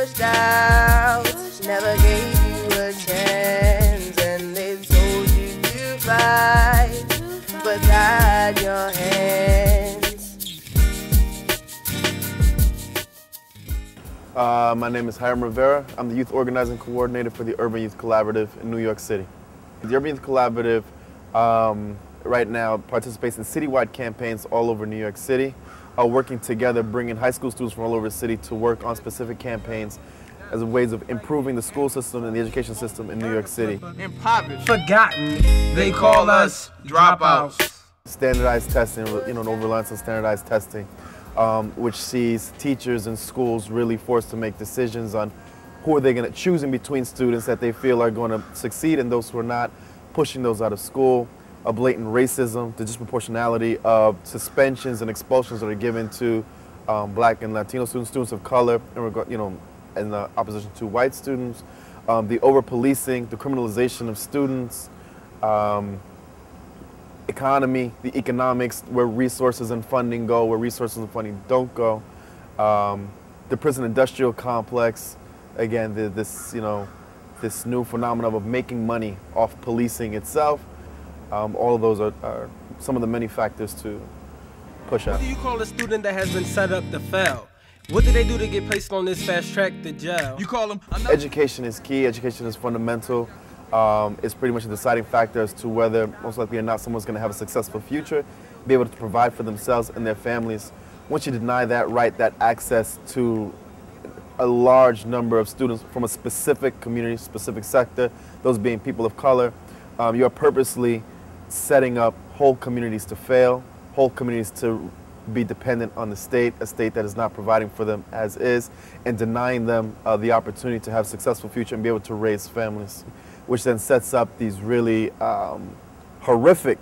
pushed out, never gave you a chance, and they told you to fight, but tied your hands. My name is Hiram Rivera. I'm the Youth Organizing Coordinator for the Urban Youth Collaborative in New York City. The Urban Youth Collaborative right now participates in citywide campaigns all over New York City, working together, bringing high school students from all over the city to work on specific campaigns as ways of improving the school system and the education system in New York City. Impoverished, forgotten, they call us dropouts. Standardized testing, an over-reliance on standardized testing, which sees teachers and schools really forced to make decisions on who are they going to choose in between students that they feel are going to succeed and those who are not, pushing those out of school. A blatant racism, the disproportionality of suspensions and expulsions that are given to Black and Latino students, students of color, in opposition to white students. The over-policing, the criminalization of students, economy, the economics, where resources and funding go, where resources and funding don't go. The prison industrial complex, again, this new phenomenon of making money off policing itself. All of those are some of the many factors to push out. What do you call a student that has been set up to fail? What do they do to get placed on this fast track to jail? You call them? Education is key. Education is fundamental. It's pretty much a deciding factor as to whether, most likely or not, someone's going to have a successful future, be able to provide for themselves and their families. Once you deny that right, that access to a large number of students from a specific community, specific sector, those being people of color, you are purposely setting up whole communities to fail, whole communities to be dependent on the state, a state that is not providing for them as is, and denying them the opportunity to have a successful future and be able to raise families, which then sets up these really horrific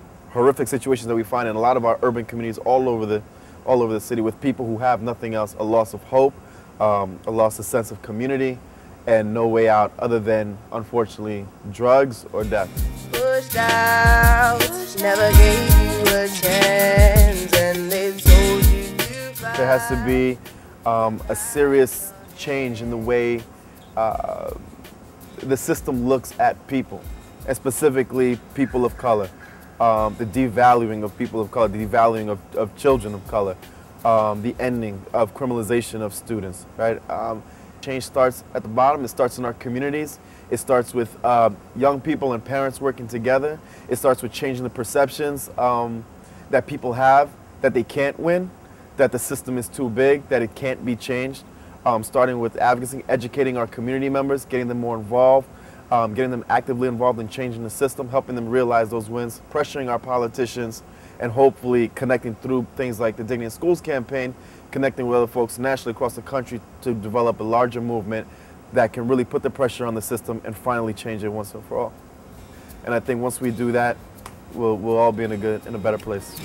situations that we find in a lot of our urban communities all over the city, with people who have nothing else, a loss of hope, a loss of sense of community, and no way out other than, unfortunately, drugs or death. Pushed out, never gave you a chance, and they told you to fight. There has to be a serious change in the way the system looks at people, and specifically people of color. The devaluing of people of color, the devaluing of children of color, the ending of criminalization of students, right? Change starts at the bottom. It starts in our communities. It starts with young people and parents working together. It starts with changing the perceptions that people have, that they can't win, that the system is too big, that it can't be changed. Starting with advocacy, educating our community members, getting them more involved, getting them actively involved in changing the system, helping them realize those wins, pressuring our politicians, and hopefully connecting through things like the Dignity in Schools campaign, connecting with other folks nationally across the country to develop a larger movement that can really put the pressure on the system and finally change it once and for all. And I think once we do that, we'll all be in a better place.